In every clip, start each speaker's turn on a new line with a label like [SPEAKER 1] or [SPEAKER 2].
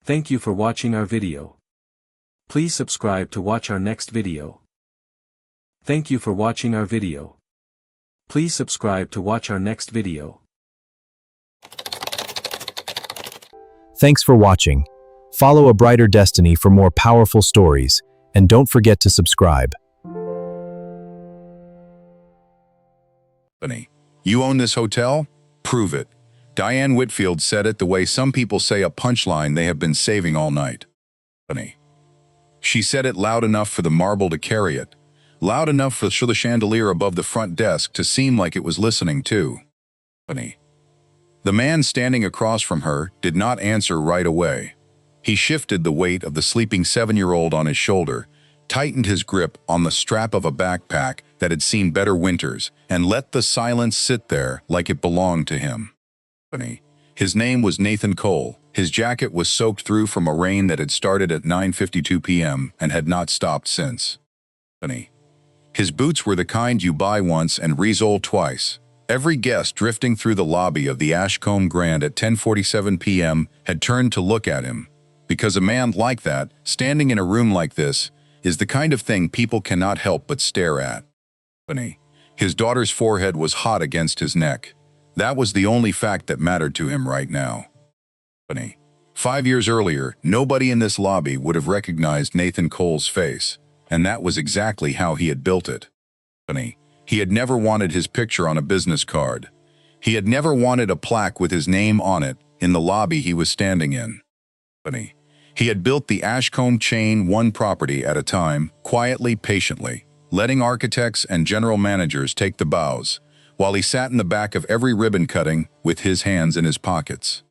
[SPEAKER 1] Thank you for watching our video. Please subscribe to watch our next video. Thank you for watching our video. Please subscribe to watch our next video.
[SPEAKER 2] Thanks for watching. Follow A Brighter Destiny for more powerful stories, and don't forget to subscribe.
[SPEAKER 3] You own this hotel? Prove it. Diane Whitfield said it the way some people say a punchline they have been saving all night. She said it loud enough for the marble to carry it, loud enough for the chandelier above the front desk to seem like it was listening too. The man standing across from her did not answer right away. He shifted the weight of the sleeping 7-year-old on his shoulder, tightened his grip on the strap of a backpack that had seen better winters, and let the silence sit there like it belonged to him. His name was Nathan Cole. His jacket was soaked through from a rain that had started at 9:52 p.m. and had not stopped since. His boots were the kind you buy once and resole twice. Every guest drifting through the lobby of the Ashcombe Grand at 10:47 p.m. had turned to look at him, because a man like that, standing in a room like this, is the kind of thing people cannot help but stare at. His daughter's forehead was hot against his neck. That was the only fact that mattered to him right now. 5 years earlier, nobody in this lobby would have recognized Nathan Cole's face, and that was exactly how he had built it. He had never wanted his picture on a business card. He had never wanted a plaque with his name on it in the lobby he was standing in. He had built the Ashcombe chain one property at a time, quietly, patiently, letting architects and general managers take the bows, while he sat in the back of every ribbon cutting with his hands in his pockets.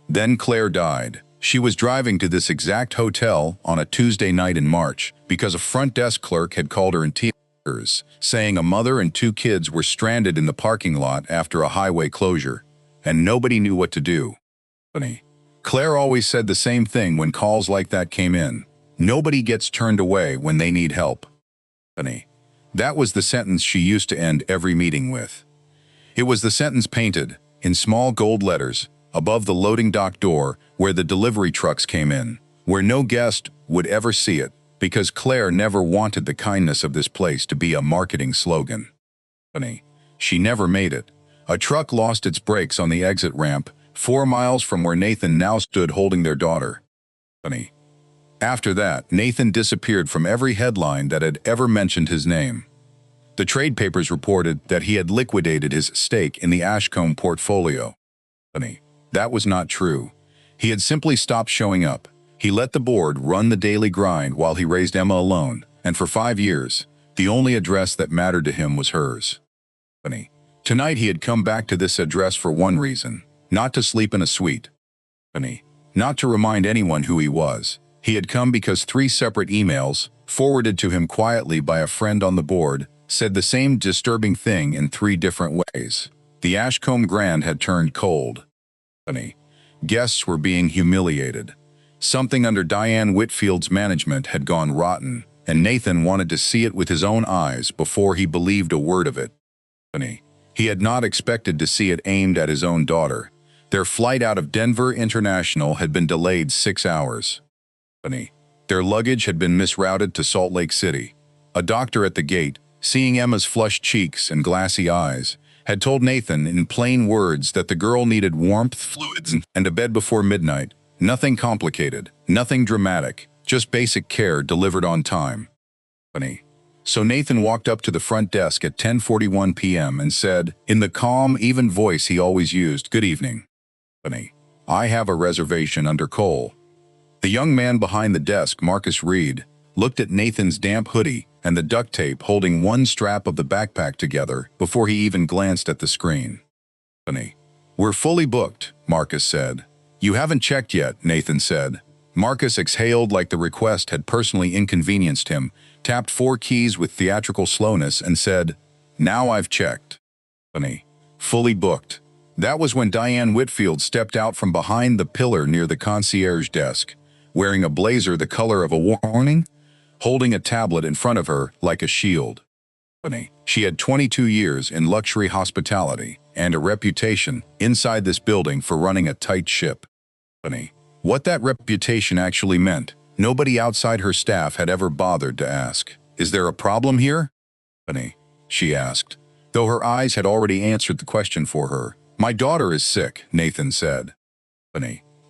[SPEAKER 3] Then Claire died. She was driving to this exact hotel on a Tuesday night in March because a front desk clerk had called her in tears, saying a mother and 2 kids were stranded in the parking lot after a highway closure, and nobody knew what to do. Claire always said the same thing when calls like that came in. Nobody gets turned away when they need help. That was the sentence she used to end every meeting with. It was the sentence painted, in small gold letters, above the loading dock door where the delivery trucks came in, where no guest would ever see it, because Claire never wanted the kindness of this place to be a marketing slogan. She never made it. A truck lost its brakes on the exit ramp, 4 miles from where Nathan now stood holding their daughter. After that, Nathan disappeared from every headline that had ever mentioned his name. The trade papers reported that he had liquidated his stake in the Ashcombe portfolio. That was not true. He had simply stopped showing up. He let the board run the daily grind while he raised Emma alone, and for 5 years, the only address that mattered to him was hers. Tonight he had come back to this address for one reason: not to sleep in a suite. Not to remind anyone who he was. He had come because 3 separate emails, forwarded to him quietly by a friend on the board, said the same disturbing thing in 3 different ways. The Ashcombe Grand had turned cold. Guests were being humiliated. Something under Diane Whitfield's management had gone rotten, and Nathan wanted to see it with his own eyes before he believed a word of it. He had not expected to see it aimed at his own daughter. Their flight out of Denver International had been delayed 6 hours. Their luggage had been misrouted to Salt Lake City. A doctor at the gate, seeing Emma's flushed cheeks and glassy eyes, had told Nathan in plain words that the girl needed warmth, fluids, and a bed before midnight. Nothing complicated, nothing dramatic, just basic care delivered on time. So Nathan walked up to the front desk at 10:41 p.m. and said, in the calm, even voice he always used, "Good evening. I have a reservation under Cole." The young man behind the desk, Marcus Reed, looked at Nathan's damp hoodie and the duct tape holding one strap of the backpack together before he even glanced at the screen. "We're fully booked," Marcus said. "You haven't checked yet," Nathan said. Marcus exhaled like the request had personally inconvenienced him, tapped 4 keys with theatrical slowness, and said, "Now I've checked." Fully booked. That was when Diane Whitfield stepped out from behind the pillar near the concierge desk, wearing a blazer the color of a warning, holding a tablet in front of her like a shield. She had 22 years in luxury hospitality and a reputation inside this building for running a tight ship. What that reputation actually meant, nobody outside her staff had ever bothered to ask. Is there a problem here? She asked, though her eyes had already answered the question for her. My daughter is sick, Nathan said.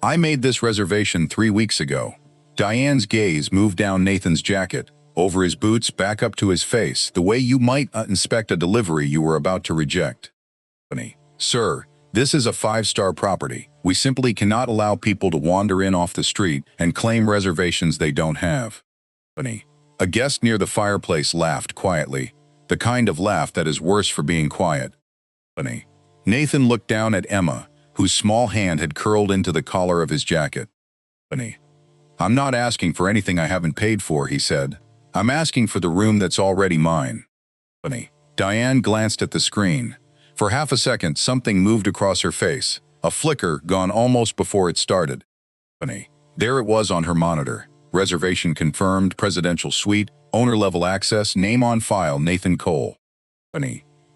[SPEAKER 3] I made this reservation 3 weeks ago. Diane's gaze moved down Nathan's jacket, over his boots back up to his face, the way you might inspect a delivery you were about to reject. Sir, this is a 5-star property. We simply cannot allow people to wander in off the street and claim reservations they don't have. A guest near the fireplace laughed quietly, the kind of laugh that is worse for being quiet. Nathan looked down at Emma, whose small hand had curled into the collar of his jacket. I'm not asking for anything I haven't paid for, he said. I'm asking for the room that's already mine. Diane glanced at the screen. For half a second, something moved across her face, a flicker gone almost before it started. There it was on her monitor. Reservation confirmed, presidential suite, owner-level access, name on file, Nathan Cole.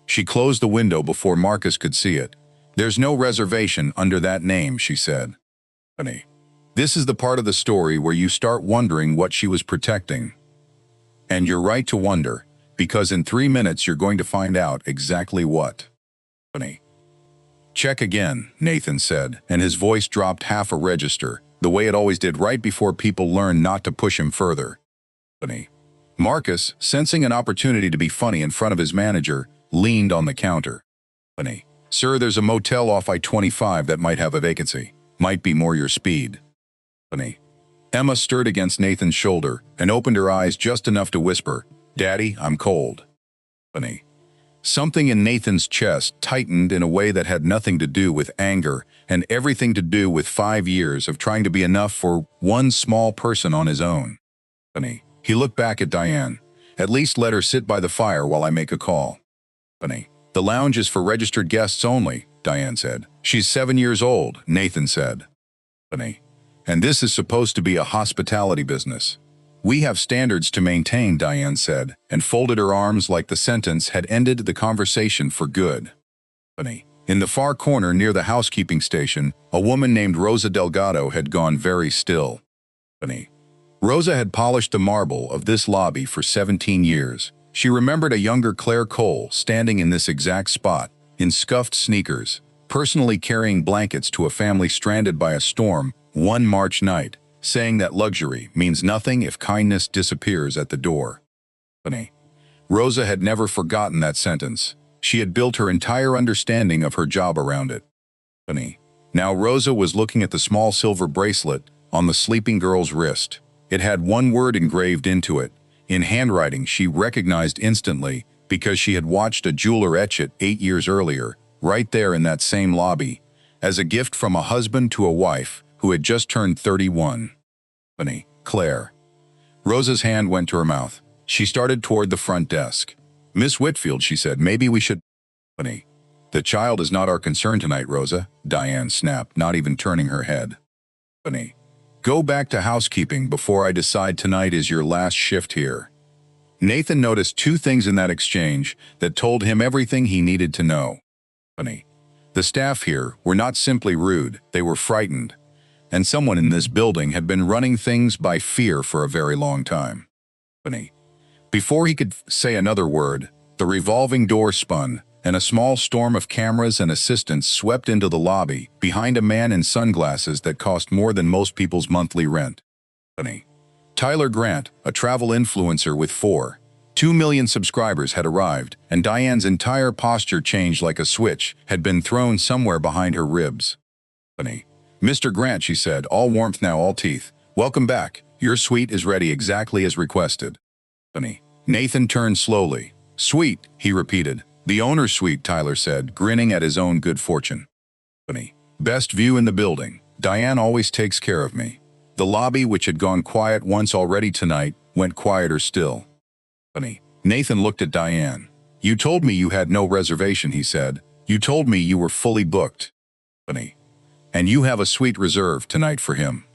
[SPEAKER 3] She closed the window before Marcus could see it. There's no reservation under that name, she said. This is the part of the story where you start wondering what she was protecting. And you're right to wonder, because in 3 minutes you're going to find out exactly what. Check again, Nathan said, and his voice dropped half a register, the way it always did right before people learned not to push him further. Marcus, sensing an opportunity to be funny in front of his manager, leaned on the counter. Sir, there's a motel off I-25 that might have a vacancy. Might be more your speed. Emma stirred against Nathan's shoulder and opened her eyes just enough to whisper, Daddy, I'm cold. Something in Nathan's chest tightened in a way that had nothing to do with anger and everything to do with 5 years of trying to be enough for one small person on his own. He looked back at Diane. At least let her sit by the fire while I make a call. The lounge is for registered guests only, Diane said. She's 7 years old, Nathan said. And this is supposed to be a hospitality business. We have standards to maintain, Diane said, and folded her arms like the sentence had ended the conversation for good. In the far corner near the housekeeping station, a woman named Rosa Delgado had gone very still. Rosa had polished the marble of this lobby for 17 years. She remembered a younger Claire Cole standing in this exact spot, in scuffed sneakers, personally carrying blankets to a family stranded by a storm one March night, saying that luxury means nothing if kindness disappears at the door. Rosa had never forgotten that sentence. She had built her entire understanding of her job around it. Now Rosa was looking at the small silver bracelet on the sleeping girl's wrist. It had one word engraved into it. In handwriting she recognized instantly because she had watched a jeweler etch it 8 years earlier, right there in that same lobby, as a gift from a husband to a wife who had just turned 31. Claire. Rosa's hand went to her mouth. She started toward the front desk. Miss Whitfield, she said, maybe we should... The child is not our concern tonight, Rosa, Diane snapped, not even turning her head. Go back to housekeeping before I decide tonight is your last shift here. Nathan noticed 2 things in that exchange that told him everything he needed to know. The staff here were not simply rude, they were frightened. And someone in this building had been running things by fear for a very long time. Before he could say another word, the revolving door spun, and a small storm of cameras and assistants swept into the lobby, behind a man in sunglasses that cost more than most people's monthly rent. Tyler Grant, a travel influencer with 2 million subscribers, had arrived, and Diane's entire posture changed like a switch had been thrown somewhere behind her ribs. Mr. Grant, she said, all warmth now, all teeth. Welcome back. Your suite is ready exactly as requested. Nathan turned slowly. Suite, he repeated. The owner's suite, Tyler said, grinning at his own good fortune. Best view in the building. Diane always takes care of me. The lobby, which had gone quiet once already tonight, went quieter still. Nathan looked at Diane. You told me you had no reservation, he said. You told me you were fully booked. And you have a suite reserved tonight for him.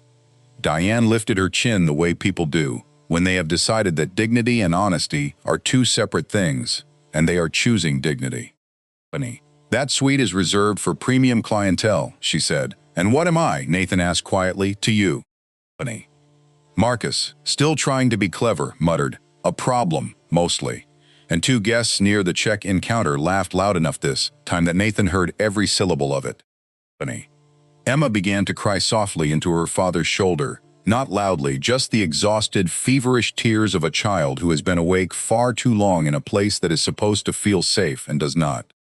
[SPEAKER 3] Diane lifted her chin the way people do when they have decided that dignity and honesty are 2 separate things, and they are choosing dignity. That suite is reserved for premium clientele, she said, And what am I, Nathan asked quietly, to you? Funny. Marcus, still trying to be clever, muttered, a problem, mostly. And two guests near the check-in counter laughed loud enough this time that Nathan heard every syllable of it. Funny. Emma began to cry softly into her father's shoulder, not loudly, just the exhausted, feverish tears of a child who has been awake far too long in a place that is supposed to feel safe and does not.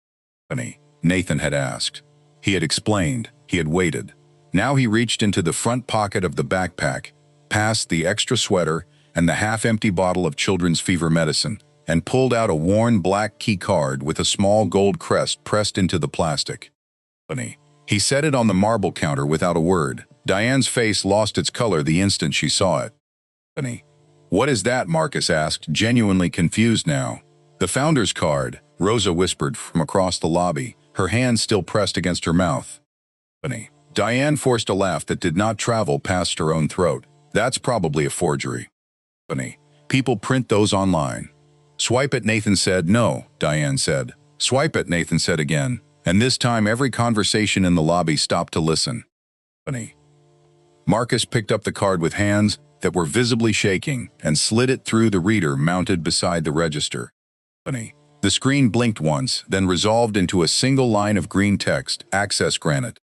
[SPEAKER 3] Funny. Nathan had asked. He had explained. He had waited. Now he reached into the front pocket of the backpack, past the extra sweater and the half-empty bottle of children's fever medicine, and pulled out a worn black key card with a small gold crest pressed into the plastic. Funny. He set it on the marble counter without a word. Diane's face lost its color the instant she saw it. Funny. What is that? Marcus asked, genuinely confused now. The founder's card, Rosa whispered from across the lobby, her hand still pressed against her mouth. Funny. Diane forced a laugh that did not travel past her own throat. That's probably a forgery. Funny. People print those online. Swipe it, Nathan said. No, Diane said. Swipe it, Nathan said again. And this time every conversation in the lobby stopped to listen. Funny. Marcus picked up the card with hands that were visibly shaking and slid it through the reader mounted beside the register. Funny. The screen blinked once, then resolved into a single line of green text, Access Granted.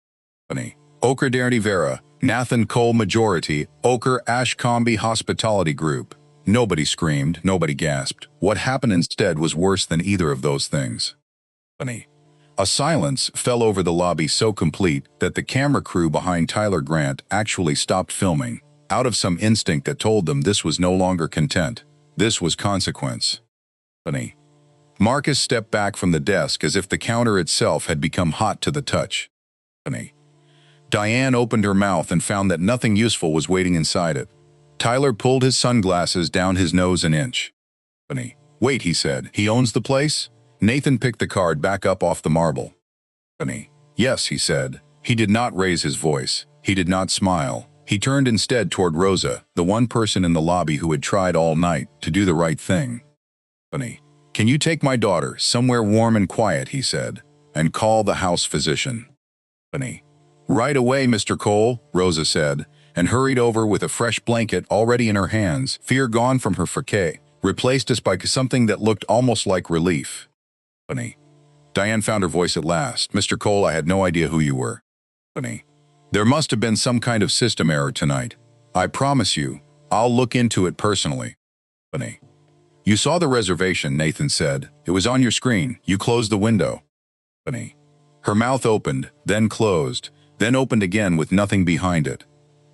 [SPEAKER 3] Funny. Ochre Derny Vera, Nathan Cole Majority, Ochre Ashcombe Hospitality Group. Nobody screamed, nobody gasped. What happened instead was worse than either of those things. Funny. A silence fell over the lobby so complete that the camera crew behind Tyler Grant actually stopped filming, out of some instinct that told them this was no longer content. This was consequence. Funny. Marcus stepped back from the desk as if the counter itself had become hot to the touch. Funny. Diane opened her mouth and found that nothing useful was waiting inside it. Tyler pulled his sunglasses down his nose an inch. Funny. Wait, he said. He owns the place? Nathan picked the card back up off the marble. Funny. Yes, he said. He did not raise his voice. He did not smile. He turned instead toward Rosa, the one person in the lobby who had tried all night to do the right thing. Funny. Can you take my daughter somewhere warm and quiet, he said, and call the house physician. Funny. Right away, Mr. Cole, Rosa said, and hurried over with a fresh blanket already in her hands, fear gone from her fracas, replaced as by something that looked almost like relief. Funny. Diane found her voice at last. Mr. Cole, I had no idea who you were. Funny. There must have been some kind of system error tonight. I promise you, I'll look into it personally. Funny. You saw the reservation, Nathan said. It was on your screen. You closed the window. Funny. Her mouth opened, then closed, then opened again with nothing behind it.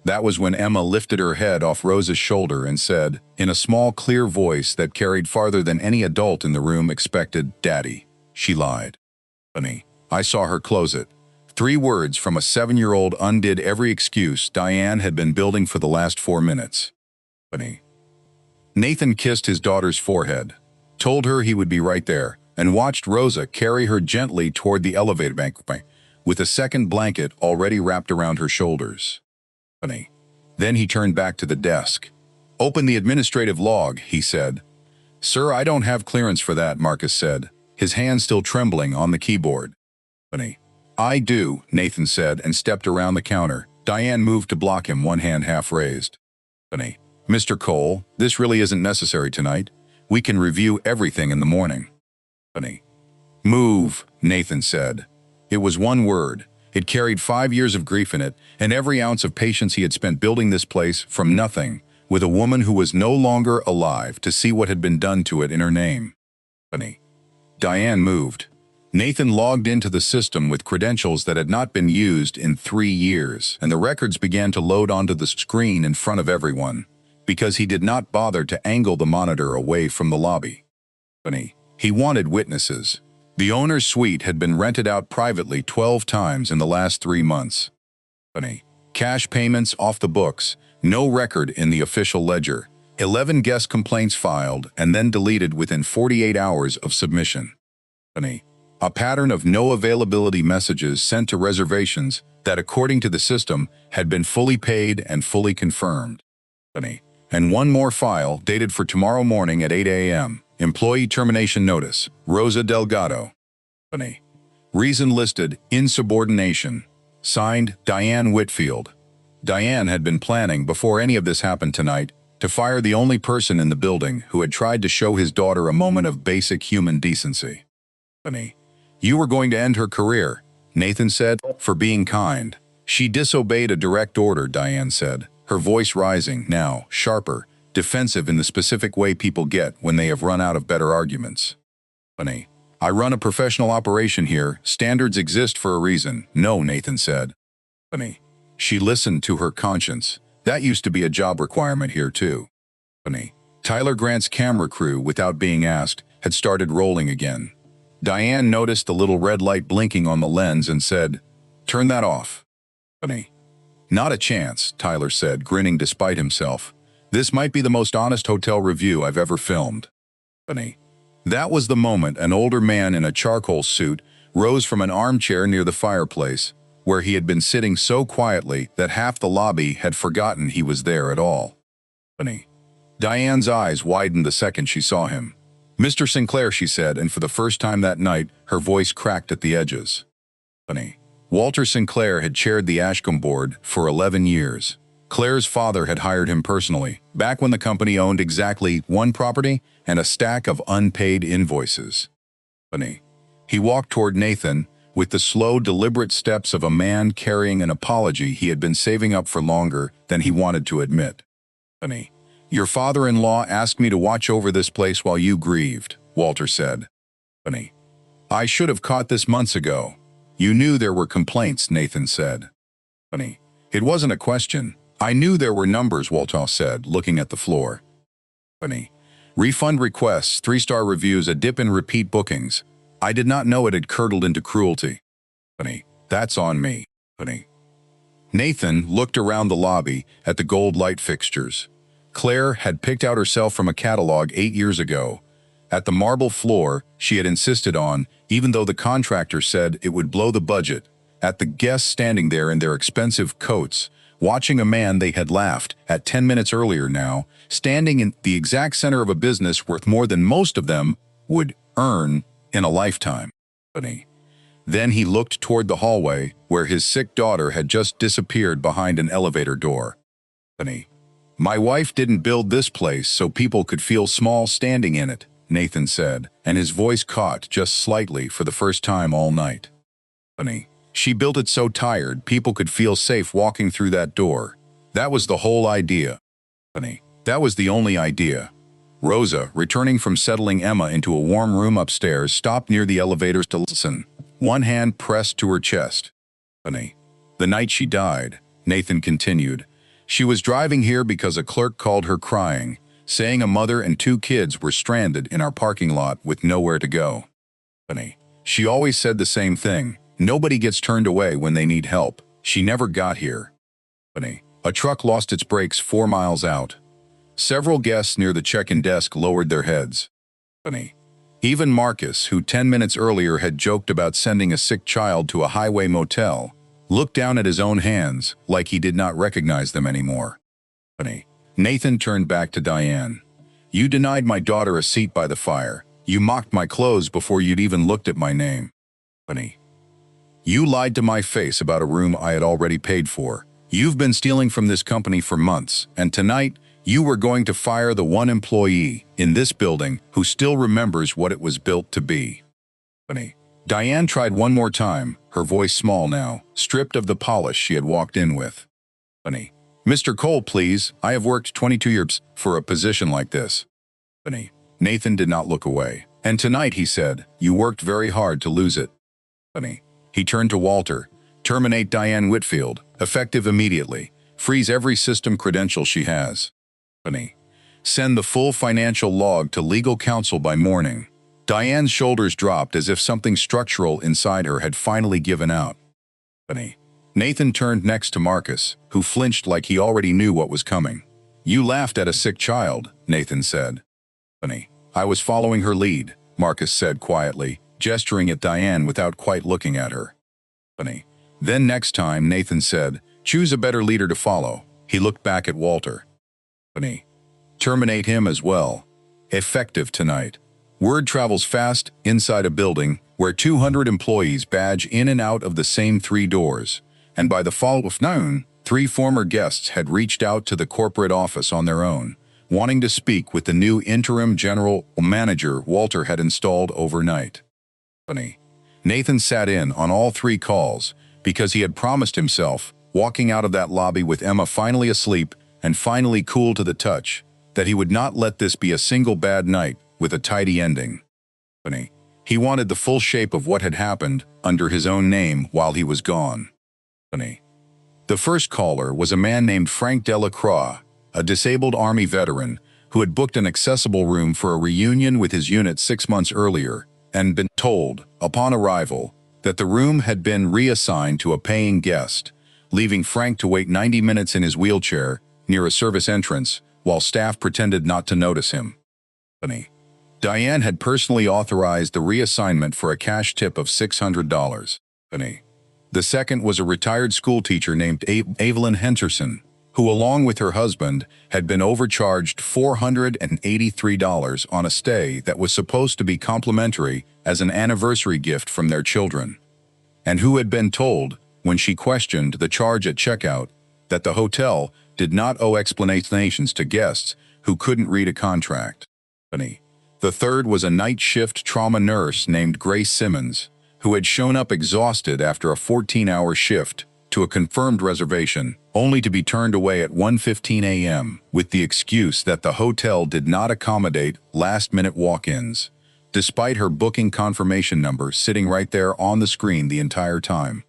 [SPEAKER 3] That was when Emma lifted her head off Rosa's shoulder and said, in a small, clear voice that carried farther than any adult in the room expected, Daddy. She lied. Funny. I saw her close it. 3 words from a 7-year-old undid every excuse Diane had been building for the last 4 minutes. Funny. Nathan kissed his daughter's forehead, told her he would be right there, and watched Rosa carry her gently toward the elevator bank with a second blanket already wrapped around her shoulders. Funny. Then he turned back to the desk. Open the administrative log, he said. Sir, I don't have clearance for that, Marcus said, his hand still trembling on the keyboard. Funny. I do, Nathan said and stepped around the counter. Diane moved to block him, one hand half raised. Funny. Mr. Cole, this really isn't necessary tonight. We can review everything in the morning. Funny. Move, Nathan said. It was one word. It carried 5 years of grief in it, and every ounce of patience he had spent building this place from nothing, with a woman who was no longer alive to see what had been done to it in her name. Funny. Diane moved. Nathan logged into the system with credentials that had not been used in 3 years, and the records began to load onto the screen in front of everyone, because he did not bother to angle the monitor away from the lobby. Funny. He wanted witnesses. The owner's suite had been rented out privately 12 times in the last 3 months. Funny. Cash payments off the books, no record in the official ledger, 11 guest complaints filed and then deleted within 48 hours of submission. Funny. A pattern of no availability messages sent to reservations that, according to the system, had been fully paid and fully confirmed. Funny. And one more file dated for tomorrow morning at 8 a.m. Employee termination notice, Rosa Delgado. Funny. Reason listed, insubordination. Signed, Diane Whitfield. Diane had been planning, before any of this happened tonight, to fire the only person in the building who had tried to show his daughter a moment of basic human decency. "Honey, you were going to end her career," Nathan said, "for being kind." She disobeyed a direct order, Diane said, her voice rising, now sharper, defensive in the specific way people get when they have run out of better arguments. "Honey, I run a professional operation here. Standards exist for a reason." "No," Nathan said. "Honey." She listened to her conscience. "That used to be a job requirement here too." "Honey." Tyler Grant's camera crew, without being asked, had started rolling again. Diane noticed the little red light blinking on the lens and said, "Turn that off." "Honey." "Not a chance," Tyler said, grinning despite himself. "This might be the most honest hotel review I've ever filmed." "Honey." That was the moment an older man in a charcoal suit rose from an armchair near the fireplace, where he had been sitting so quietly that half the lobby had forgotten he was there at all. "Honey." Diane's eyes widened the second she saw him. "Mr. Sinclair," she said, and for the first time that night, her voice cracked at the edges. "Honey." Walter Sinclair had chaired the Ashcombe board for 11 years. Claire's father had hired him personally, back when the company owned exactly one property and a stack of unpaid invoices. "Honey." He walked toward Nathan with the slow, deliberate steps of a man carrying an apology he had been saving up for longer than he wanted to admit. "Honey, your father-in-law asked me to watch over this place while you grieved," Walter said. "Honey, I should have caught this months ago." "You knew there were complaints," Nathan said. "Honey, it wasn't a question. I knew there were numbers," Walter said, looking at the floor. "Honey, refund requests, 3-star reviews, a dip in repeat bookings. I did not know it had curdled into cruelty." "Honey, that's on me." "Honey." Nathan looked around the lobby at the gold light fixtures. Claire had picked out herself from a catalog 8 years ago. At the marble floor she had insisted on, even though the contractor said it would blow the budget. At the guests standing there in their expensive coats, watching a man they had laughed at 10 minutes earlier now, standing in the exact center of a business worth more than most of them would earn in a lifetime. Then he looked toward the hallway, where his sick daughter had just disappeared behind an elevator door. "My wife didn't build this place so people could feel small standing in it," Nathan said, and his voice caught just slightly for the first time all night. "She built it so tired people could feel safe walking through that door. That was the whole idea." That was the only idea. Rosa, returning from settling Emma into a warm room upstairs, stopped near the elevators to listen, one hand pressed to her chest. "The night she died," Nathan continued, "she was driving here because a clerk called her crying, saying a mother and 2 kids were stranded in our parking lot with nowhere to go. She always said the same thing, nobody gets turned away when they need help. She never got here." A truck lost its brakes 4 miles out. Several guests near the check-in desk lowered their heads. Even Marcus, who 10 minutes earlier had joked about sending a sick child to a highway motel, looked down at his own hands like he did not recognize them anymore. Nathan turned back to Diane. "You denied my daughter a seat by the fire. You mocked my clothes before you'd even looked at my name. You lied to my face about a room I had already paid for. You've been stealing from this company for months, and tonight you were going to fire the one employee in this building who still remembers what it was built to be." Diane tried one more time, her voice small now, stripped of the polish she had walked in with. "Mr. Cole, please, I have worked 22 years for a position like this." Nathan did not look away. "And tonight," he said, "you worked very hard to lose it." He turned to Walter. "Terminate Diane Whitfield, effective immediately. Freeze every system credential she has. Send the full financial log to legal counsel by morning." Diane's shoulders dropped as if something structural inside her had finally given out. Nathan turned next to Marcus, who flinched like he already knew what was coming. "You laughed at a sick child," Nathan said. "I was following her lead," Marcus said quietly, gesturing at Diane without quite looking at her. Then next time, Nathan said, "Choose a better leader to follow." He looked back at Walter. "Terminate him as well. Effective tonight." Word travels fast inside a building where 200 employees badge in and out of the same 3 doors. and by the fall of noon, 3 former guests had reached out to the corporate office on their own, wanting to speak with the new interim general manager Walter had installed overnight. Nathan sat in on all 3 calls because he had promised himself, walking out of that lobby with Emma finally asleep and finally cool to the touch, that he would not let this be a single bad night with a tidy ending. He wanted the full shape of what had happened under his own name while he was gone. The first caller was a man named Frank Delacroix, a disabled Army veteran who had booked an accessible room for a reunion with his unit 6 months earlier and been told, upon arrival, that the room had been reassigned to a paying guest, leaving Frank to wait 90 minutes in his wheelchair near a service entrance while staff pretended not to notice him. Diane had personally authorized the reassignment for a cash tip of $600. The second was a retired schoolteacher named Evelyn Henderson, who along with her husband had been overcharged $483 on a stay that was supposed to be complimentary as an anniversary gift from their children, and who had been told, when she questioned the charge at checkout, that the hotel did not owe explanations to guests who couldn't read a contract. The third was a night shift trauma nurse named Grace Simmons, who had shown up exhausted after a 14-hour shift to a confirmed reservation, only to be turned away at 1:15 a.m. with the excuse that the hotel did not accommodate last-minute walk-ins, despite her booking confirmation number sitting right there on the screen the entire time.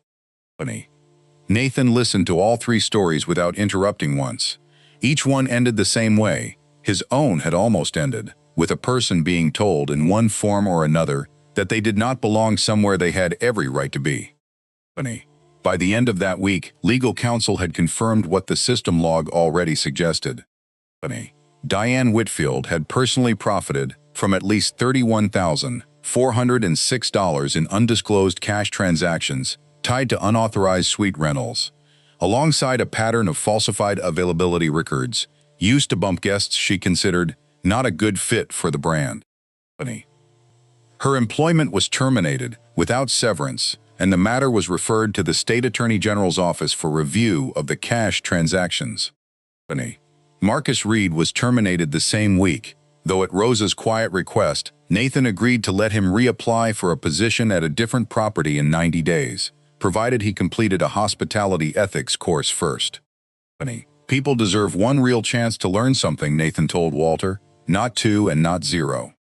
[SPEAKER 3] Nathan listened to all 3 stories without interrupting once. Each one ended the same way. His own had almost ended, with a person being told in one form or another that they did not belong somewhere they had every right to be. By the end of that week, legal counsel had confirmed what the system log already suggested. Diane Whitfield had personally profited from at least $31,406 in undisclosed cash transactions tied to unauthorized suite rentals, alongside a pattern of falsified availability records used to bump guests she considered not a good fit for the brand. Her employment was terminated without severance, and the matter was referred to the State Attorney General's office for review of the cash transactions. Marcus Reed was terminated the same week, though at Rosa's quiet request, Nathan agreed to let him reapply for a position at a different property in 90 days, provided he completed a hospitality ethics course first. People deserve one real chance to learn something, Nathan told Walter, not 2 and not 0.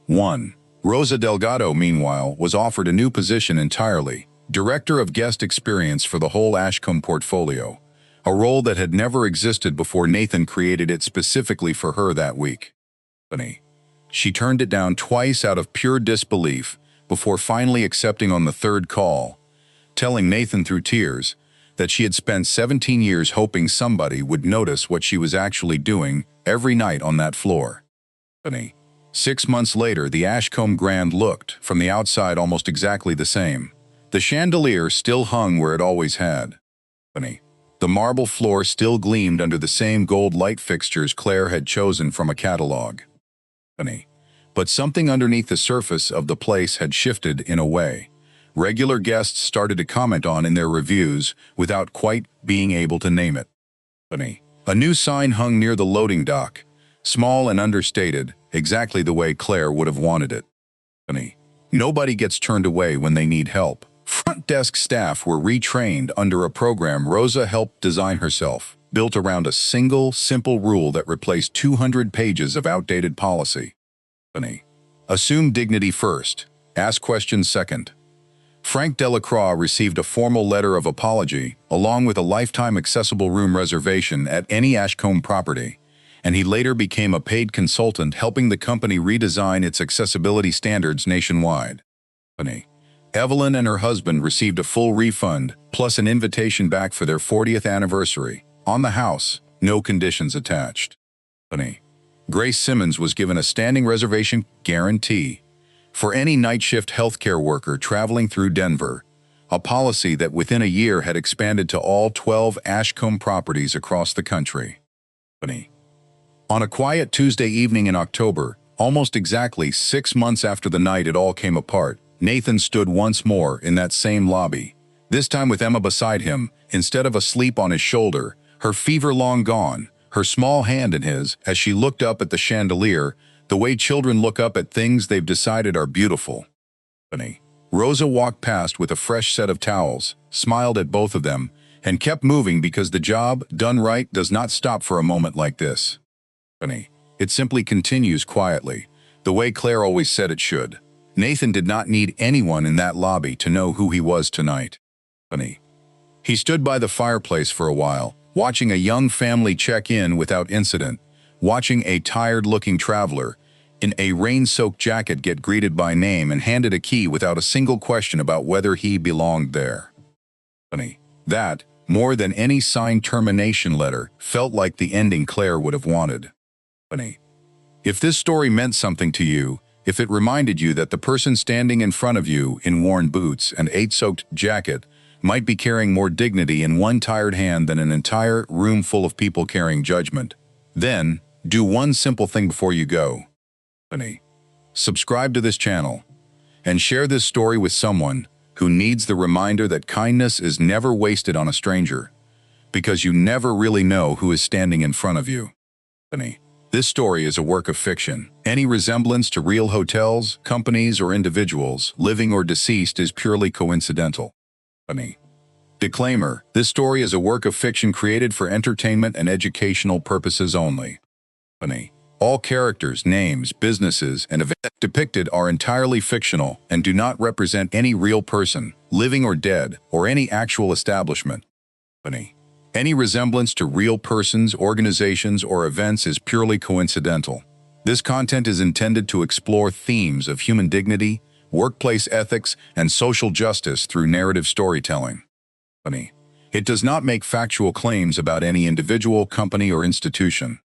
[SPEAKER 3] 1. Rosa Delgado, meanwhile, was offered a new position entirely, Director of Guest Experience for the whole Ashcombe portfolio, a role that had never existed before Nathan created it specifically for her that week. She turned it down twice out of pure disbelief before finally accepting on the 3rd call, telling Nathan through tears that she had spent 17 years hoping somebody would notice what she was actually doing every night on that floor. 6 months later, the Ashcombe Grand looked, from the outside, almost exactly the same. The chandelier still hung where it always had. The marble floor still gleamed under the same gold light fixtures Claire had chosen from a catalog. But something underneath the surface of the place had shifted in a way regular guests started to comment on in their reviews without quite being able to name it. A new sign hung near the loading dock, small and understated, exactly the way Claire would have wanted it. Nobody gets turned away when they need help. Front desk staff were retrained under a program Rosa helped design herself, built around a single, simple rule that replaced 200 pages of outdated policy. Assume dignity first, ask questions second. Frank Delacroix received a formal letter of apology, along with a lifetime accessible room reservation at any Ashcombe property, and he later became a paid consultant helping the company redesign its accessibility standards nationwide. Evelyn and her husband received a full refund, plus an invitation back for their 40th anniversary, on the house, no conditions attached. Grace Simmons was given a standing reservation guarantee for any night shift healthcare worker traveling through Denver, a policy that within a year had expanded to all 12 Ashcombe properties across the country. On a quiet Tuesday evening in October, almost exactly 6 months after the night it all came apart, Nathan stood once more in that same lobby, This time with Emma beside him, instead of asleep on his shoulder, her fever long gone, her small hand in his, as she looked up at the chandelier, the way children look up at things they've decided are beautiful. Rosa walked past with a fresh set of towels, smiled at both of them, and kept moving because the job, done right, does not stop for a moment like this. It simply continues quietly, the way Claire always said it should. Nathan did not need anyone in that lobby to know who he was tonight. He stood by the fireplace for a while, watching a young family check in without incident, watching a tired-looking traveler in a rain-soaked jacket get greeted by name and handed a key without a single question about whether he belonged there. That, more than any signed termination letter, felt like the ending Claire would have wanted. If this story meant something to you, if it reminded you that the person standing in front of you in worn boots and a soaked jacket might be carrying more dignity in one tired hand than an entire room full of people carrying judgment, then do one simple thing before you go. Subscribe to this channel and share this story with someone who needs the reminder that kindness is never wasted on a stranger, because you never really know who is standing in front of you. This story is a work of fiction. Any resemblance to real hotels, companies, or individuals, living or deceased, is purely coincidental. Disclaimer: this story is a work of fiction created for entertainment and educational purposes only. All characters, names, businesses, and events depicted are entirely fictional and do not represent any real person, living or dead, or any actual establishment. Any resemblance to real persons, organizations, or events is purely coincidental. This content is intended to explore themes of human dignity, workplace ethics, and social justice through narrative storytelling. It does not make factual claims about any individual, company, or institution.